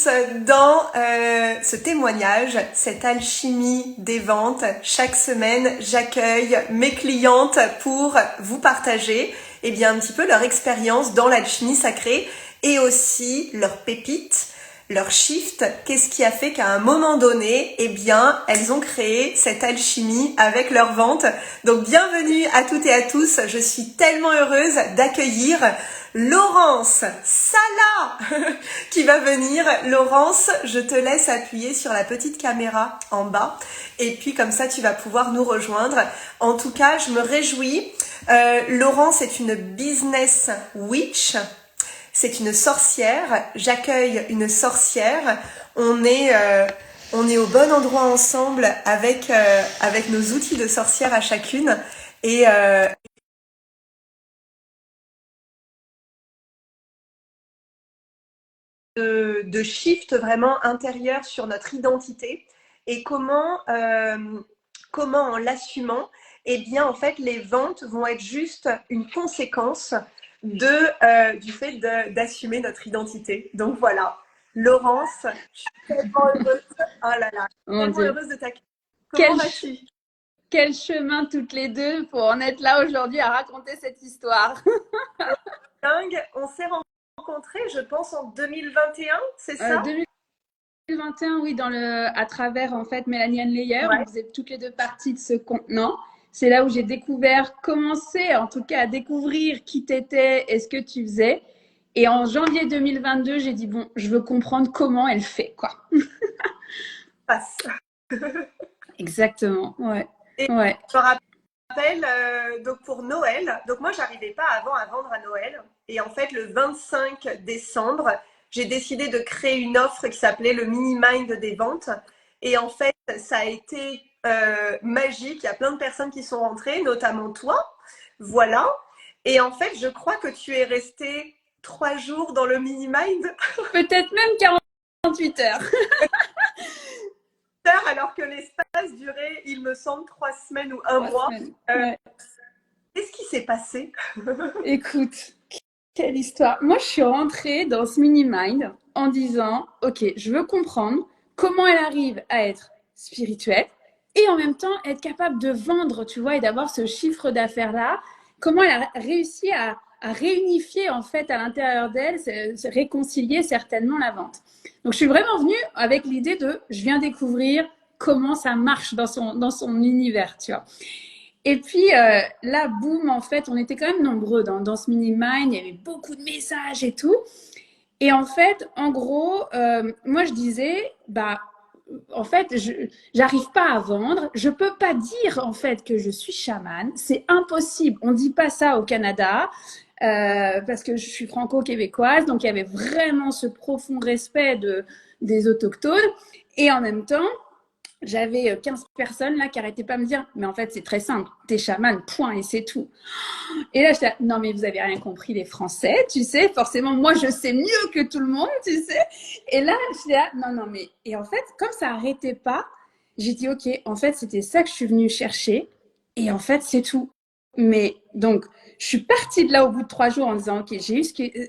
tous dans ce témoignage, cette alchimie des ventes. Chaque semaine, j'accueille mes clientes pour vous partager un petit peu leur expérience dans l'alchimie sacrée et aussi leurs pépites, leur shift. Qu'est-ce qui a fait qu'à un moment donné, elles ont créé cette alchimie avec leurs ventes. Donc bienvenue à toutes et à tous. Je suis tellement heureuse d'accueillir Laurence Sala qui va venir. Laurence, je te laisse appuyer sur la petite caméra en bas et puis comme ça tu vas pouvoir nous rejoindre. En tout cas, je me réjouis. Laurence est une business witch. C'est une sorcière. J'accueille une sorcière. On est au bon endroit ensemble avec nos outils de sorcière à chacune et de shift vraiment intérieur sur notre identité et comment en l'assumant, en fait, les ventes vont être juste une conséquence du fait d'assumer notre identité. Donc voilà, Laurence, je suis tellement heureuse. Oh là là, Mon tellement Dieu. heureuse de t'accueillir. Comment Quel, vas-tu? quel chemin toutes les deux pour en être là aujourd'hui à raconter cette histoire. Dingue, on s'est rencontrés, je pense, en 2021, c'est ça? 2021, oui, à travers en fait Mélanie Anne Leyer, on Ouais. faisait toutes les deux partie de ce contenant. C'est là où j'ai commencé en tout cas à découvrir qui t'étais et ce que tu faisais. Et en janvier 2022, j'ai dit bon, je veux comprendre comment elle fait, quoi. Passe. Exactement, ouais, Et ouais. je me rappelle, donc pour Noël, donc moi j'arrivais pas avant à vendre à Noël. Et en fait, le 25 décembre, j'ai décidé de créer une offre qui s'appelait le mini mind des ventes. Et en fait, ça a été magique. Il y a plein de personnes qui sont rentrées, notamment toi. Voilà. Et en fait, je crois que tu es resté 3 jours dans le mini mind. Peut-être même 48 heures. Alors que l'espace durait, il me semble, 3 semaines ou un 3 mois. semaines. Euh, Ouais. Qu'est-ce qui s'est passé? Écoute, quelle histoire. Moi, je suis rentrée dans ce mini-mind en disant, OK, je veux comprendre comment elle arrive à être spirituelle et en même temps être capable de vendre, tu vois, et d'avoir ce chiffre d'affaires-là. Comment elle a réussi à réunifier, en fait, à l'intérieur d'elle, se réconcilier certainement la vente. Donc, je suis vraiment venue avec l'idée je viens découvrir comment ça marche dans son univers, tu vois. Et puis là, boum, en fait, on était quand même nombreux dans ce mini-mind, il y avait beaucoup de messages et tout. Et en fait, en gros, moi je disais, bah, en fait, j'arrive pas à vendre, je peux pas dire en fait que je suis chamane, c'est impossible. On dit pas ça au Canada parce que je suis franco-québécoise, donc il y avait vraiment ce profond respect des autochtones. Et en même temps, j'avais 15 personnes là qui arrêtaient pas de me dire mais en fait c'est très simple, t'es chamane, point et c'est tout. Et là j'étais là, non mais vous avez rien compris les Français, tu sais, forcément moi je sais mieux que tout le monde, tu sais. Et là j'étais là, non mais, et en fait comme ça arrêtait pas, j'ai dit ok, en fait c'était ça que je suis venue chercher et en fait c'est tout. Mais donc je suis partie de là au bout de 3 jours en disant ok, j'ai eu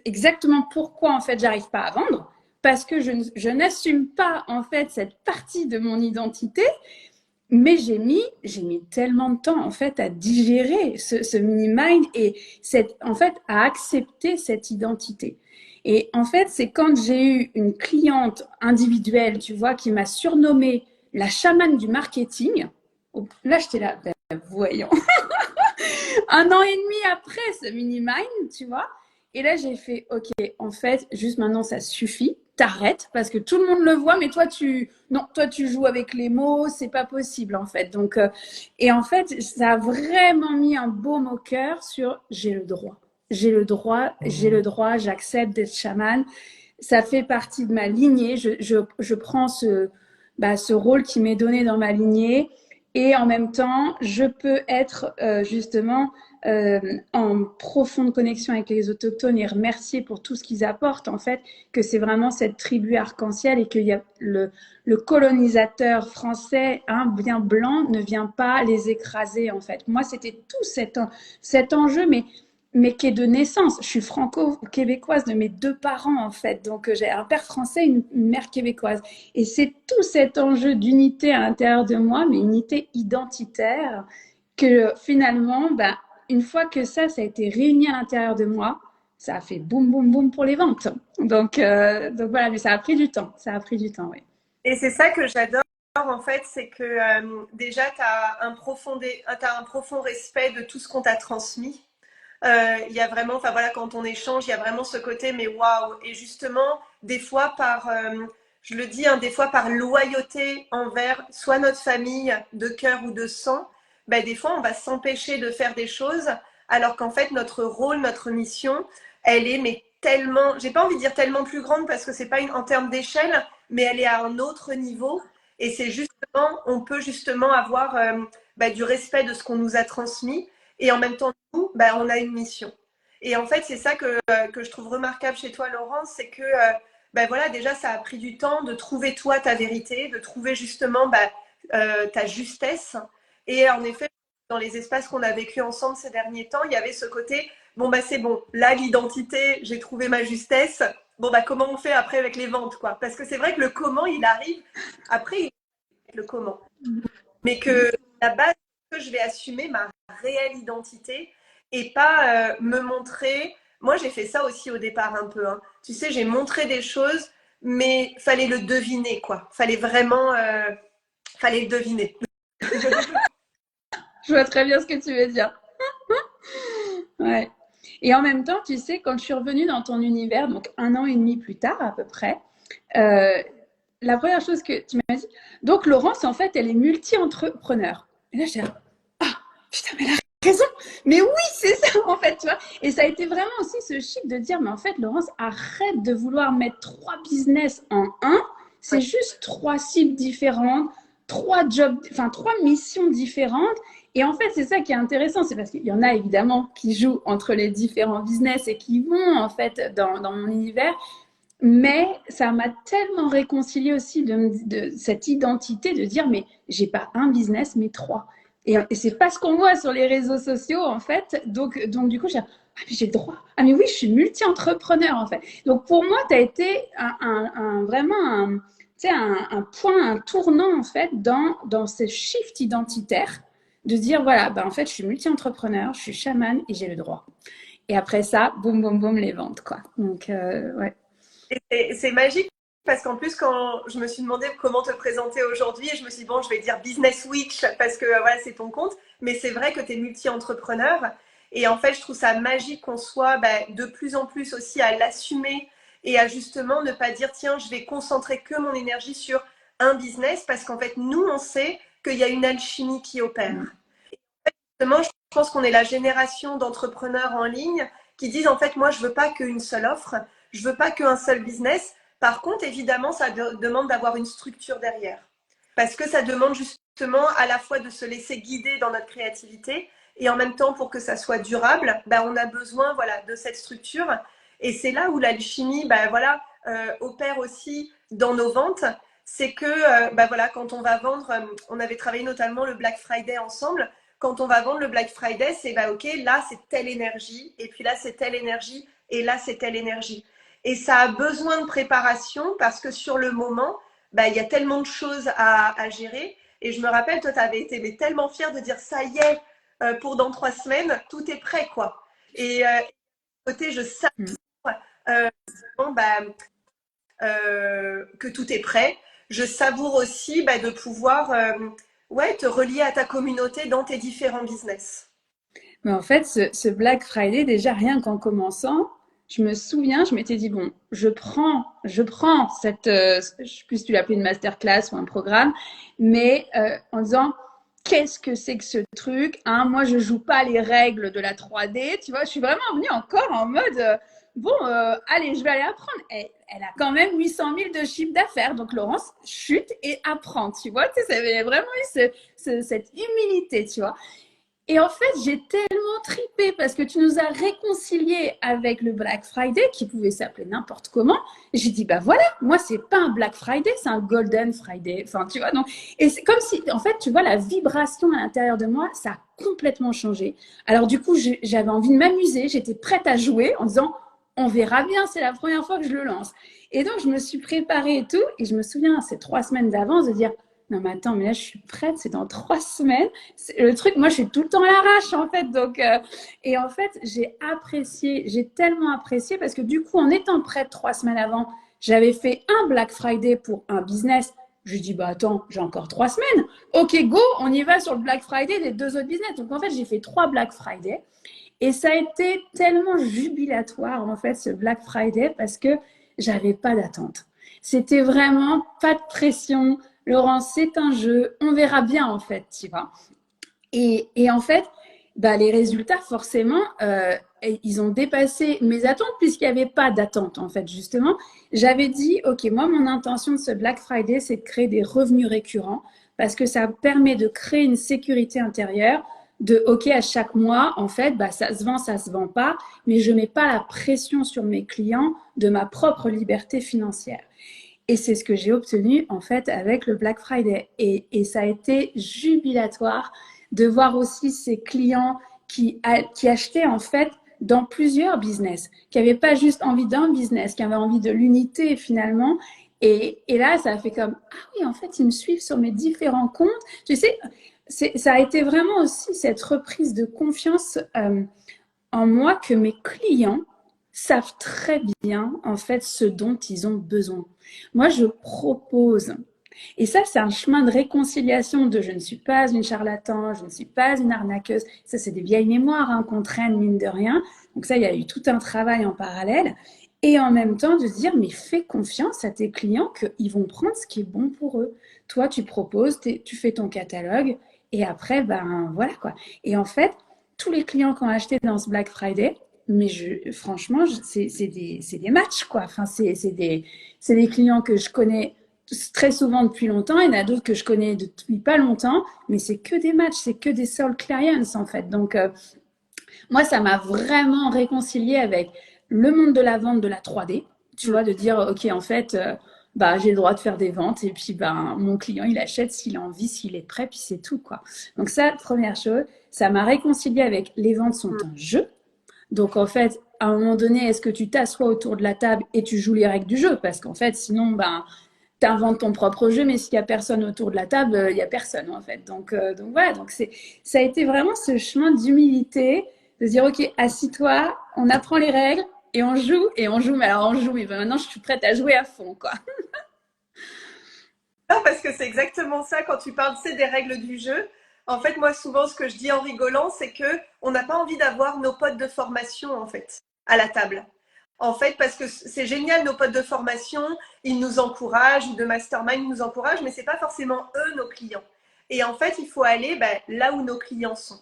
exactement pourquoi en fait j'arrive pas à vendre parce que je n'assume pas en fait cette partie de mon identité, mais j'ai mis tellement de temps en fait à digérer ce mini mind et en fait à accepter cette identité. Et en fait, c'est quand j'ai eu une cliente individuelle, tu vois, qui m'a surnommée la chamane du marketing. Là, j'étais là, ben, voyons. 1 an et demi après ce mini-mind, tu vois. Et là, j'ai fait, OK, en fait, juste maintenant, ça suffit. T'arrêtes parce que tout le monde le voit, mais toi, tu joues avec les mots, c'est pas possible, en fait. Donc, et en fait, ça a vraiment mis un baume au cœur sur j'ai le droit. J'ai le droit, j'accepte d'être chamane. Ça fait partie de ma lignée. Je prends ce rôle qui m'est donné dans ma lignée. Et en même temps, je peux être justement en profonde connexion avec les autochtones et remercier pour tout ce qu'ils apportent, en fait, que c'est vraiment cette tribu arc-en-ciel et qu'il y a le colonisateur français, bien blanc, ne vient pas les écraser, en fait. Moi, c'était tout cet enjeu, mais mais qui est de naissance. Je suis franco-québécoise de mes deux parents, en fait. Donc, j'ai un père français, une mère québécoise. Et c'est tout cet enjeu d'unité à l'intérieur de moi, mais unité identitaire, que finalement, bah, une fois que ça a été réuni à l'intérieur de moi, ça a fait boum, boum, boum pour les ventes. Donc voilà, mais ça a pris du temps. Ça a pris du temps, oui. Et c'est ça que j'adore en fait, c'est que déjà tu as t'as un profond respect de tout ce qu'on t'a transmis. Il y a vraiment, enfin voilà, quand on échange, il y a vraiment ce côté, mais waouh! Et justement, des fois je le dis, hein, des fois par loyauté envers soit notre famille de cœur ou de sang, ben, des fois on va s'empêcher de faire des choses, alors qu'en fait notre rôle, notre mission, elle est mais tellement, j'ai pas envie de dire tellement plus grande parce que c'est pas en termes d'échelle, mais elle est à un autre niveau. Et c'est justement, on peut justement avoir ben, du respect de ce qu'on nous a transmis et en même temps bah, on a une mission. Et en fait, c'est ça que je trouve remarquable chez toi, Laurence, c'est que bah, voilà, déjà, ça a pris du temps de trouver toi ta vérité, de trouver justement bah, ta justesse. Et en effet, dans les espaces qu'on a vécu ensemble ces derniers temps, il y avait ce côté, bon, bah c'est bon, là, l'identité, j'ai trouvé ma justesse. Bon, bah comment on fait après avec les ventes, quoi? Parce que c'est vrai que le comment, il arrive après, il le comment. Mais que la base, que je vais assumer ma réelle identité et pas me montrer. Moi, j'ai fait ça aussi au départ un peu. Hein. Tu sais, j'ai montré des choses, mais fallait le deviner, quoi. Fallait vraiment, fallait le deviner. Je vois très bien ce que tu veux dire. Ouais. Et en même temps, tu sais, quand je suis revenue dans ton univers, donc 1 an et demi plus tard à peu près, euh, la première chose que tu m'as dit, donc Laurence, en fait, elle est multi-entrepreneur. Et là, j'ai dit, ah, putain, mais elle a raison. Mais oui, c'est ça, en fait, tu vois. Et ça a été vraiment aussi ce chic de dire, mais en fait, Laurence, arrête de vouloir mettre 3 business en un. C'est juste 3 cibles différentes, 3 jobs, enfin 3 missions différentes. Et en fait, c'est ça qui est intéressant, c'est parce qu'il y en a évidemment qui jouent entre les différents business et qui vont en fait dans mon univers. Mais ça m'a tellement réconcilié aussi de cette identité de dire mais j'ai pas un business mais 3. Et c'est pas ce qu'on voit sur les réseaux sociaux en fait. Donc du coup j'ai j'ai le droit. Ah mais oui je suis multi-entrepreneur en fait. Donc pour moi tu as été vraiment un point, un tournant en fait dans ce shift identitaire de dire voilà en fait je suis multi-entrepreneur, je suis chamane et j'ai le droit. Et après ça boum boum boum les ventes quoi. Donc ouais. Et c'est magique parce qu'en plus, quand je me suis demandé comment te présenter aujourd'hui, je me suis dit, bon, je vais dire Business Witch parce que voilà, c'est ton compte. Mais c'est vrai que tu es multi-entrepreneur. Et en fait, je trouve ça magique qu'on soit bah, de plus en plus aussi à l'assumer et à justement ne pas dire, tiens, je vais concentrer que mon énergie sur un business parce qu'en fait, nous, on sait qu'il y a une alchimie qui opère. Justement, je pense qu'on est la génération d'entrepreneurs en ligne qui disent en fait moi je veux pas qu'une seule offre, je veux pas qu'un seul business. Par contre, évidemment, ça demande d'avoir une structure derrière. Parce que ça demande justement à la fois de se laisser guider dans notre créativité et en même temps pour que ça soit durable, bah, on a besoin voilà, de cette structure. Et c'est là où l'alchimie bah, voilà, opère aussi dans nos ventes. C'est que bah, voilà, quand on va vendre, on avait travaillé notamment le Black Friday ensemble, quand on va vendre le Black Friday, c'est bah ok, là c'est telle énergie, et puis là c'est telle énergie, et là c'est telle énergie. Et ça a besoin de préparation parce que sur le moment, bah, il y a tellement de choses à gérer. Et je me rappelle, toi, tu avais été mais tellement fière de dire ça y est, pour dans 3 semaines, tout est prêt, quoi. Et côté, je sais euh, bah, que tout est prêt. Je savoure aussi bah, de pouvoir ouais, te relier à ta communauté dans tes différents business. Mais en fait, ce Black Friday, déjà rien qu'en commençant, je me souviens, je m'étais dit, bon, je prends cette, je sais plus si tu l'appelais une masterclass ou un programme, mais en disant, qu'est-ce que c'est que ce truc, hein? Moi, je joue pas les règles de la 3D, tu vois, je suis vraiment venue encore en mode, bon, allez, je vais aller apprendre. Elle a quand même 800 000 de chiffre d'affaires, donc Laurence, chute et apprend, tu vois, tu sais, ça avait vraiment eu cette humilité, tu vois. Et en fait, j'ai tellement tripé parce que tu nous as réconciliés avec le Black Friday qui pouvait s'appeler n'importe comment. J'ai dit, bah voilà, moi, c'est pas un Black Friday, c'est un Golden Friday. Enfin, tu vois, donc, et c'est comme si, en fait, tu vois, la vibration à l'intérieur de moi, ça a complètement changé. Alors, du coup, j'avais envie de m'amuser, j'étais prête à jouer en disant, on verra bien, c'est la première fois que je le lance. Et donc, je me suis préparée et tout. Et je me souviens, ces 3 semaines d'avance, de dire, non, mais attends, mais là, je suis prête, c'est dans 3 semaines. Le truc, moi, je suis tout le temps à l'arrache, en fait. Donc, et en fait, j'ai tellement apprécié parce que du coup, en étant prête 3 semaines avant, j'avais fait un Black Friday pour un business. Je lui dis, bah attends, j'ai encore 3 semaines. Ok, go, on y va sur le Black Friday des 2 autres business. Donc, en fait, j'ai fait 3 Black Friday. Et ça a été tellement jubilatoire, en fait, ce Black Friday, parce que j'avais pas d'attente. C'était vraiment pas de pression. Laurent, c'est un jeu. On verra bien, en fait, tu vois. Et en fait, bah, les résultats, forcément, ils ont dépassé mes attentes puisqu'il n'y avait pas d'attente, en fait, justement. J'avais dit, OK, moi, mon intention de ce Black Friday, c'est de créer des revenus récurrents parce que ça permet de créer une sécurité intérieure de, OK, à chaque mois, en fait, bah, ça se vend pas, mais je mets pas la pression sur mes clients de ma propre liberté financière. Et c'est ce que j'ai obtenu en fait avec le Black Friday. Et ça a été jubilatoire de voir aussi ces clients qui achetaient en fait dans plusieurs business, qui n'avaient pas juste envie d'un business, qui avaient envie de l'unité finalement. Et là, ça a fait comme, ah oui, en fait, ils me suivent sur mes différents comptes. Tu sais, ça a été vraiment aussi cette reprise de confiance en moi que mes clients savent très bien en fait ce dont ils ont besoin. Moi, je propose. Et ça, c'est un chemin de réconciliation de je ne suis pas une charlatan, je ne suis pas une arnaqueuse. Ça, c'est des vieilles mémoires hein, qu'on traîne, mine de rien. Donc ça, il y a eu tout un travail en parallèle. Et en même temps, de se dire, mais fais confiance à tes clients qu'ils vont prendre ce qui est bon pour eux. Toi, tu proposes, tu fais ton catalogue, et après, ben voilà quoi. Et en fait, tous les clients qui ont acheté dans ce Black Friday, mais franchement, c'est des matchs, quoi. Enfin, c'est des clients que je connais très souvent depuis longtemps. Il y en a d'autres que je connais depuis pas longtemps, mais c'est que des matchs, c'est que des soul clients, en fait. Donc, moi, ça m'a vraiment réconcilié avec le monde de la vente de la 3D. Tu vois, de dire, OK, en fait, bah, j'ai le droit de faire des ventes et puis ben, mon client, il achète s'il a envie, s'il est prêt, puis c'est tout, quoi. Donc ça, première chose, ça m'a réconcilié avec les ventes sont un jeu. Donc en fait, à un moment donné, est-ce que tu t'assois autour de la table et tu joues les règles du jeu? Parce qu'en fait, sinon, ben, tu inventes ton propre jeu, mais s'il n'y a personne autour de la table, il n'y a personne en fait. Donc voilà, donc ça a été vraiment ce chemin d'humilité, de se dire ok, assis-toi, on apprend les règles et on joue. Mais alors on joue, mais maintenant je suis prête à jouer à fond quoi. Non, parce que c'est exactement ça quand tu parles, tu sais, des règles du jeu. En fait, moi, souvent, ce que je dis en rigolant, c'est que on n'a pas envie d'avoir nos potes de formation, en fait, à la table. En fait, parce que c'est génial, nos potes de formation, ils nous encouragent, ou de mastermind ils nous encouragent, mais c'est pas forcément eux nos clients. Et en fait, il faut aller ben, là où nos clients sont.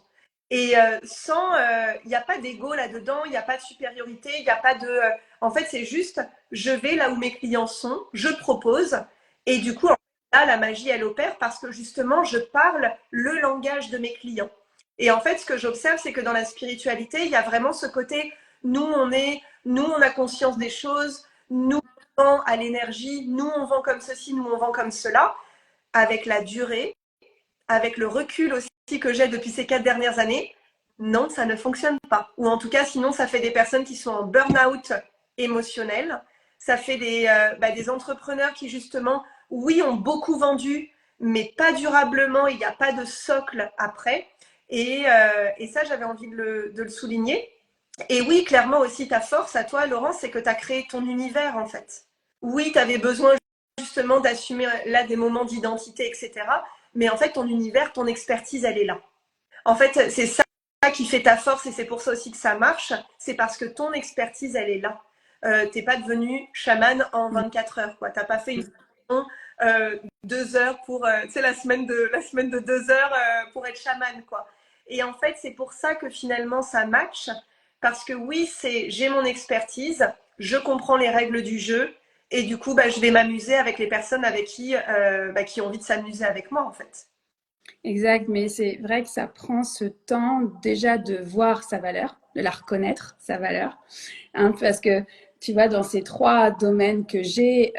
Et il n'y a pas d'ego là-dedans, il n'y a pas de supériorité, il n'y a pas de. En fait, c'est juste, je vais là où mes clients sont, je propose, et du coup, là, la magie, elle opère parce que justement, je parle le langage de mes clients. Et en fait, ce que j'observe, c'est que dans la spiritualité, il y a vraiment ce côté, nous, on a conscience des choses, nous, on vend à l'énergie, nous, on vend comme ceci, nous, on vend comme cela. Avec la durée, avec le recul aussi que j'ai depuis ces 4 dernières années, non, ça ne fonctionne pas. Ou en tout cas, sinon, ça fait des personnes qui sont en burn-out émotionnel. Ça fait des entrepreneurs qui, justement, oui, ont beaucoup vendu, mais pas durablement. Il n'y a pas de socle après. Et ça, j'avais envie de le souligner. Et oui, clairement aussi, ta force à toi, Laurence, c'est que tu as créé ton univers, en fait. Oui, tu avais besoin justement d'assumer là des moments d'identité, etc. Mais en fait, ton univers, ton expertise, elle est là. En fait, c'est ça qui fait ta force et c'est pour ça aussi que ça marche. C'est parce que ton expertise, elle est là. T'es pas devenu chaman en 24 heures, quoi. T'as pas fait une session, 2 heures pour, tu sais, la semaine de 2 heures pour être chaman, quoi. Et en fait, c'est pour ça que finalement ça match. Parce que oui, j'ai mon expertise, je comprends les règles du jeu et du coup, bah, je vais m'amuser avec les personnes avec qui ont envie de s'amuser avec moi, en fait. Exact, mais c'est vrai que ça prend ce temps déjà de voir sa valeur, de la reconnaître, sa valeur, hein, parce que tu vois, dans ces trois domaines que j'ai,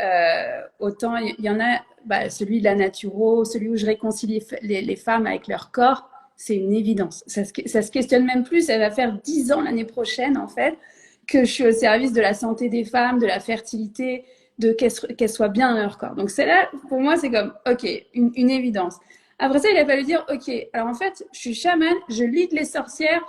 autant il y en a, bah, celui de la naturo, celui où je réconcilie les femmes avec leur corps, c'est une évidence. Ça se questionne même plus. Ça va faire 10 ans l'année prochaine, en fait, que je suis au service de la santé des femmes, de la fertilité, de qu'elles soient bien dans leur corps. Donc c'est là, pour moi, c'est comme, ok, une évidence. Après ça, il a fallu dire, ok, alors en fait, je suis chamane, je lead les sorcières,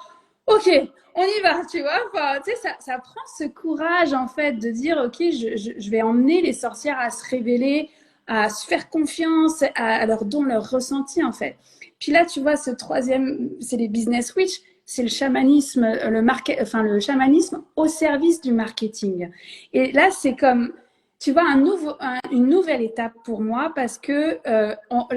ok, on y va, tu vois. Enfin, tu sais, ça prend ce courage, en fait, de dire, ok, je vais emmener les sorcières à se révéler, à se faire confiance, à leur don, leur ressenti, en fait. Puis là, tu vois, ce troisième, c'est les business witch, c'est le chamanisme, le chamanisme au service du marketing. Et là, c'est comme, tu vois, une nouvelle étape pour moi parce que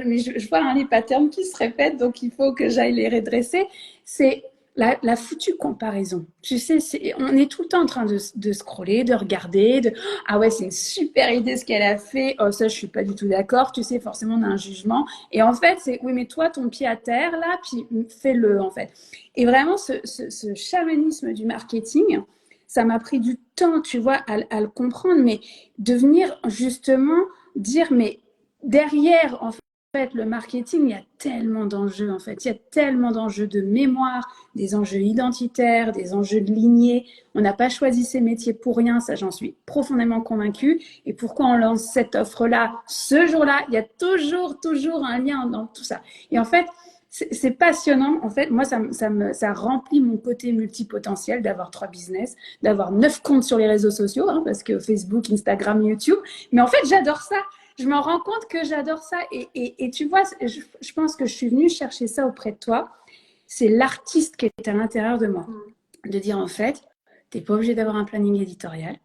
mais je vois les patterns qui se répètent, donc il faut que j'aille les redresser. C'est la foutue comparaison. Tu sais, on est tout le temps en train de scroller, de regarder, ah ouais, c'est une super idée ce qu'elle a fait. Oh, ça, je suis pas du tout d'accord. Tu sais, forcément, on a un jugement. Et en fait, c'est oui, mais toi, ton pied à terre, là, puis fais-le, en fait. Et vraiment, ce chamanisme du marketing, ça m'a pris du temps, tu vois, à le comprendre, mais de venir justement dire, mais derrière, en fait, le marketing, il y a tellement d'enjeux, en fait. Il y a tellement d'enjeux de mémoire, des enjeux identitaires, des enjeux de lignée. On n'a pas choisi ces métiers pour rien, ça, j'en suis profondément convaincue. Et pourquoi on lance cette offre-là, ce jour-là, il y a toujours un lien dans tout ça. Et en fait, c'est passionnant. En fait, moi, ça remplit mon côté multipotentiel d'avoir 3 business, d'avoir 9 comptes sur les réseaux sociaux, hein, parce que Facebook, Instagram, YouTube. Mais en fait, j'adore ça. Je me rends compte que j'adore ça. Et tu vois, je pense que je suis venue chercher ça auprès de toi. C'est l'artiste qui est à l'intérieur de moi. De dire, en fait, tu n'es pas obligé d'avoir un planning éditorial.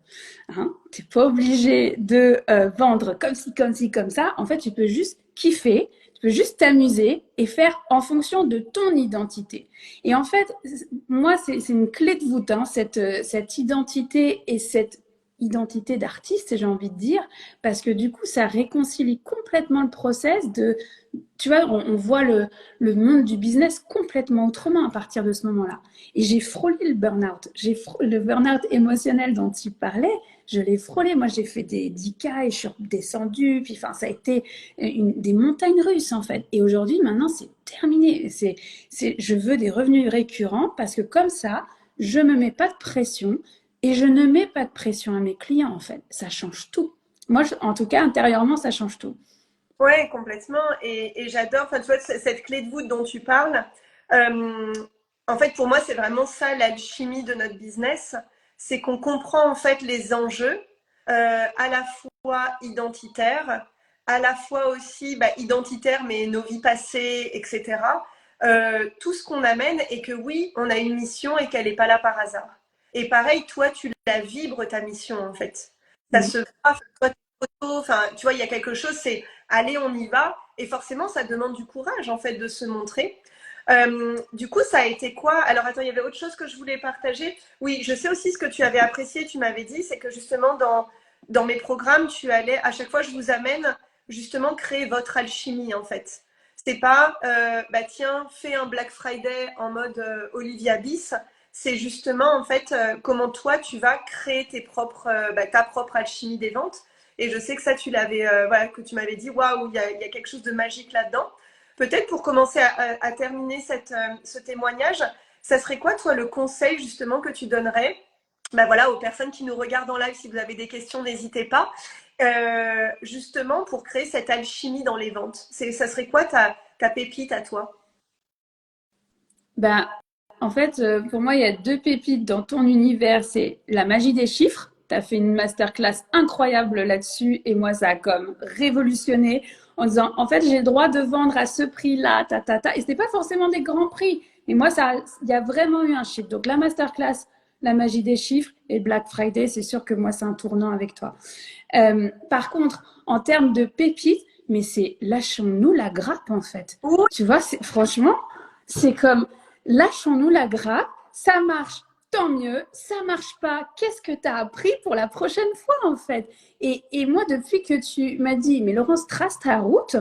Hein, tu n'es pas obligé de vendre comme ci, comme ci, comme ça. En fait, tu peux juste kiffer, tu peux juste t'amuser et faire en fonction de ton identité. Et en fait, moi, c'est une clé de voûte, hein, cette identité et cette identité d'artiste, j'ai envie de dire, parce que du coup, ça réconcilie complètement le process de, tu vois, on voit le monde du business complètement autrement à partir de ce moment-là. Et j'ai frôlé le burn-out. Le burn-out émotionnel dont tu parlais, je l'ai frôlé. Moi, j'ai fait des 10K et je suis redescendue. Puis, enfin, ça a été des montagnes russes, en fait. Et aujourd'hui, maintenant, c'est terminé. Je veux des revenus récurrents parce que comme ça, je ne me mets pas de pression et je ne mets pas de pression à mes clients, en fait. Ça change tout. Moi, en tout cas, intérieurement, ça change tout. Ouais, complètement. Et j'adore, enfin, tu vois, cette clé de voûte dont tu parles. euh, En fait, pour moi, c'est vraiment ça l'alchimie de notre business. C'est qu'on comprend en fait les enjeux, à la fois identitaires, à la fois aussi bah, identitaires, mais nos vies passées, etc. Tout ce qu'on amène et que oui, on a une mission et qu'elle n'est pas là par hasard. Et pareil, toi, tu la vibres ta mission en fait. Ça Mm. se voit, toi, enfin, tu vois, il y a quelque chose, c'est allez, on y va. Et forcément, ça demande du courage, en fait, de se montrer. Du coup, ça a été quoi? Alors, attends, il y avait autre chose que je voulais partager. Oui, je sais aussi ce que tu avais apprécié, tu m'avais dit, c'est que justement, dans mes programmes, tu allais, à chaque fois, je vous amène justement créer votre alchimie, en fait. C'est pas, bah tiens, fais un Black Friday en mode Olivia Bis. C'est justement, en fait, comment toi, tu vas créer bah, ta propre alchimie des ventes. Et je sais que ça, tu l'avais, voilà, que tu m'avais dit, waouh, il y a quelque chose de magique là-dedans. Peut-être pour commencer à terminer ce témoignage, ça serait quoi, toi, le conseil justement que tu donnerais bah voilà, aux personnes qui nous regardent en live, si vous avez des questions, n'hésitez pas. Justement, pour créer cette alchimie dans les ventes. Ça serait quoi ta pépite à toi? Ben, en fait, pour moi, il y a 2 pépites dans ton univers. C'est la magie des chiffres. Tu as fait une masterclass incroyable là-dessus et moi, ça a comme révolutionné en disant, en fait, j'ai le droit de vendre à ce prix-là, ta, ta, ta. Et ce n'est pas forcément des grands prix. Mais moi, il y a vraiment eu un chiffre. Donc, la masterclass, la magie des chiffres et Black Friday, c'est sûr que moi, c'est un tournant avec toi. Par contre, en termes de pépites, mais c'est lâchons-nous la grappe, en fait. Oui, Tu vois, franchement, c'est comme lâchons-nous la grappe, ça marche, tant mieux, ça marche pas, qu'est-ce que tu as appris pour la prochaine fois en fait et moi, depuis que tu m'as dit, mais Laurence, trace ta route,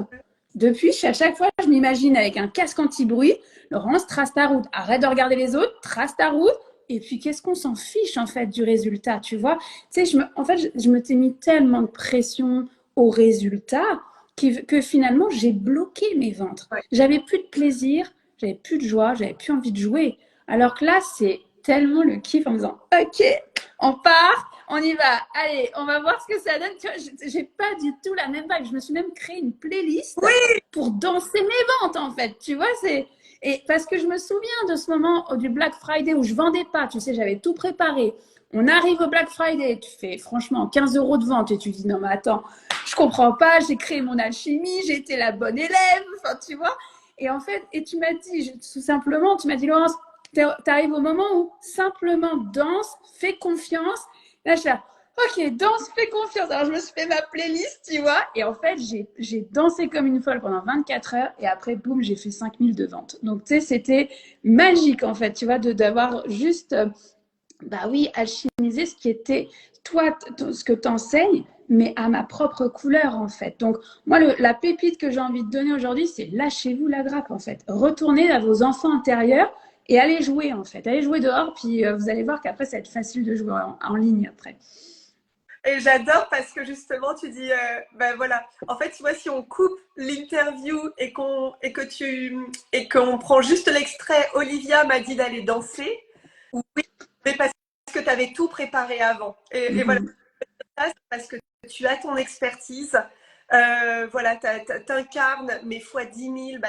Depuis, à chaque fois, je m'imagine avec un casque anti-bruit. Laurence, trace ta route. Arrête de regarder les autres, trace ta route. Et puis, qu'est-ce qu'on s'en fiche, en fait, du résultat, tu vois? Tu sais, en fait, je me t'ai mis tellement de pression au résultat que finalement, j'ai bloqué mes ventes. Ouais. J'avais plus de plaisir, j'avais plus de joie, j'avais plus envie de jouer. Alors que là, c'est tellement le kiff en me disant, OK, on part, on y va. Allez, on va voir ce que ça donne. Tu vois, j'ai pas du tout la même vibe. Je me suis même créé une playlist Oui, pour danser mes ventes, en fait. Tu vois, c'est. Et parce que je me souviens de ce moment du Black Friday où je vendais pas. Tu sais, j'avais tout préparé. On arrive au Black Friday, tu fais franchement 15 euros de vente et tu dis non, mais attends, je comprends pas, j'ai créé mon alchimie, j'ai été la bonne élève, enfin, tu vois. Et en fait, et tu m'as dit, tout simplement, tu m'as dit, Laurence, tu arrives au moment où simplement danse, fais confiance. Là, je suis là, ok, danse, fais confiance. Alors, je me suis fait ma playlist, tu vois. Et en fait, j'ai dansé comme une folle pendant 24 heures. Et après, boum, j'ai fait 5000 de ventes. Donc, tu sais, c'était magique, en fait, tu vois, d'avoir juste, bah oui, alchimiser ce qui était, toi, ce que tu enseignes, mais à ma propre couleur, en fait. Donc, moi, la pépite que j'ai envie de donner aujourd'hui, c'est lâchez-vous la grappe, en fait. Retournez à vos enfants intérieurs et allez jouer, en fait. Allez jouer dehors, puis vous allez voir qu'après, ça va être facile de jouer en ligne après. et j'adore parce que justement, tu dis, ben voilà, en fait, tu vois, si on coupe l'interview et qu'on prend juste l'extrait, Olivia m'a dit d'aller danser, oui, mais parce que tu avais tout préparé avant. Et voilà, Mhm. ça, c'est parce que tu as ton expertise. Voilà, t'incarnes, mais fois 10 000 bah,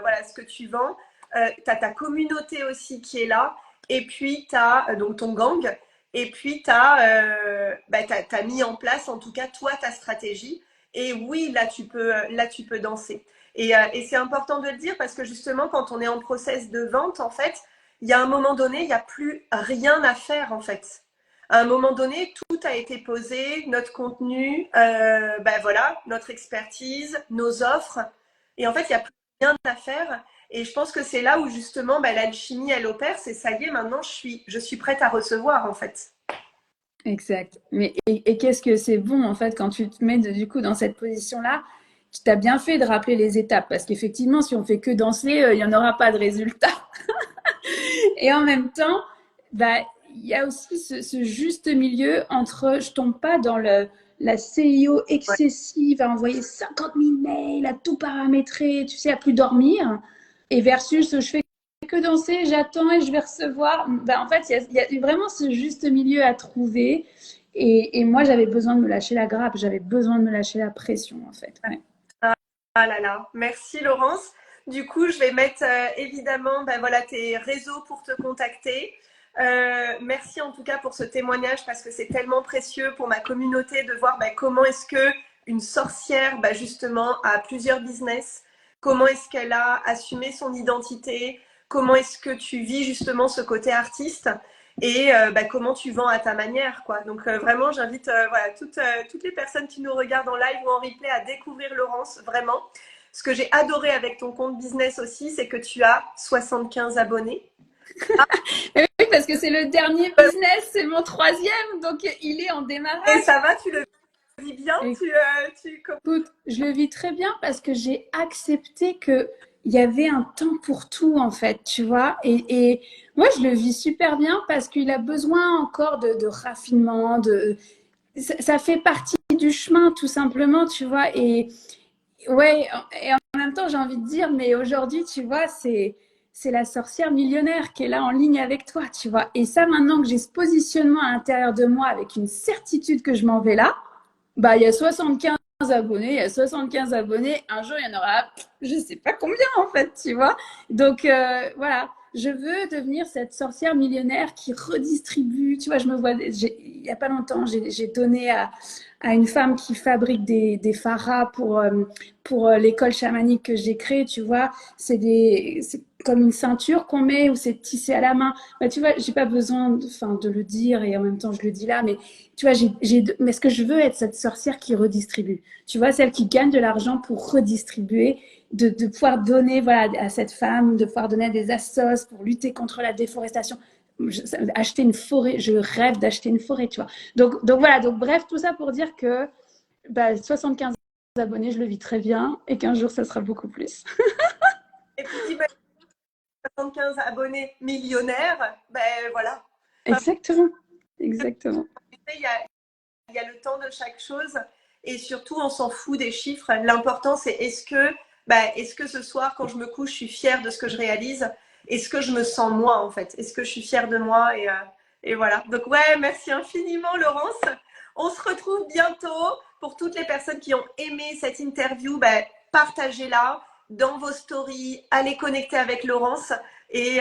voilà, ce que tu vends. Tu as ta communauté aussi qui est là. Et puis, tu as donc ton gang. Et puis, t'as mis en place, en tout cas, toi, ta stratégie. Et oui, là, tu peux danser. Et c'est important de le dire parce que justement, quand on est en process de vente, en fait, il y a un moment donné, il n'y a plus rien à faire, en fait. À un moment donné, tout a été posé, notre contenu, ben voilà, notre expertise, nos offres. Et en fait, il n'y a plus rien à faire. Et je pense que c'est là où justement ben, l'alchimie, elle opère. C'est ça y est, maintenant, je suis prête à recevoir, en fait. Exact. Mais, et qu'est-ce que c'est bon, en fait, quand tu te mets du coup dans cette position-là, tu t'as bien fait de rappeler les étapes, parce qu'effectivement, si on fait que danser, il n'y en aura pas de résultat. Et en même temps, bah, il y a aussi ce juste milieu entre je tombe pas dans la CIO Ouais. excessive à envoyer 50 000 mails, à tout paramétrer, tu sais, à plus dormir, et versus je fais que danser, j'attends et je vais recevoir. Bah, en fait, il y a vraiment ce juste milieu à trouver. Et moi, j'avais besoin de me lâcher la grappe, j'avais besoin de me lâcher la pression, en fait. Ouais. Ah là là, merci Laurence. Du coup, je vais mettre évidemment ben voilà, tes réseaux pour te contacter. Merci en tout cas pour ce témoignage parce que c'est tellement précieux pour ma communauté de voir ben, comment est-ce que une sorcière ben, justement a plusieurs business, comment est-ce qu'elle a assumé son identité, comment est-ce que tu vis justement ce côté artiste et ben, comment tu vends à ta manière quoi. Donc vraiment j'invite voilà, toutes les personnes qui nous regardent en live ou en replay à découvrir Laurence vraiment. Ce que j'ai adoré avec ton compte business aussi, c'est que tu as 75 abonnés. Oui, parce que c'est le dernier business, c'est mon troisième, donc il est en Et démarrage. ça va, tu le vis bien, Écoute, je le vis très bien parce que j'ai accepté que il y avait un temps pour tout en fait, tu vois. Et moi, je le vis super bien parce qu'il a besoin encore de raffinement, ça fait partie du chemin tout simplement, tu vois. Et ouais, et en même temps, j'ai envie de dire, mais aujourd'hui, tu vois, c'est la sorcière millionnaire qui est là en ligne avec toi, tu vois. Et ça, maintenant que j'ai ce positionnement à l'intérieur de moi avec une certitude que je m'en vais là, bah, il y a 75 abonnés, il y a 75 abonnés. Un jour, il y en aura, je sais pas combien en fait, tu vois. Donc voilà, je veux devenir cette sorcière millionnaire qui redistribue. Tu vois, je me vois, il y a pas longtemps, j'ai donné à une femme qui fabrique des faras pour l'école chamanique que j'ai créée, tu vois. C'est comme une ceinture qu'on met ou c'est tissé à la main. Bah, tu vois, j'ai pas besoin de le dire et en même temps je le dis là, mais tu vois, mais ce que je veux être cette sorcière qui redistribue. Tu vois, celle qui gagne de l'argent pour redistribuer, de pouvoir donner voilà, à cette femme, de pouvoir donner à des assos pour lutter contre la déforestation. Acheter une forêt, je rêve d'acheter une forêt, tu vois. Donc voilà, donc bref, tout ça pour dire que bah, 75 abonnés, je le vis très bien. Et qu'un jour, ça sera beaucoup plus. Et puis, ben, 75 abonnés millionnaires, ben voilà. Exactement. Exactement. Il y a, il y a le temps de chaque chose et surtout, on s'en fout des chiffres. L'important, c'est est-ce que ce soir, quand je me couche, je suis fière de ce que je réalise? Est-ce que je me sens moi, en fait? Est-ce que je suis fière de moi? Et voilà. Donc, ouais, merci infiniment, Laurence. On se retrouve bientôt. Pour toutes les personnes qui ont aimé cette interview, partagez-la dans vos stories, allez connecter avec Laurence et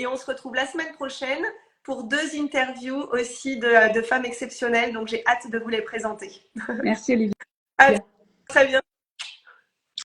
on se retrouve la semaine prochaine pour 2 interviews aussi de femmes exceptionnelles. Donc, j'ai hâte de vous les présenter. Merci, Olivia. À très bientôt.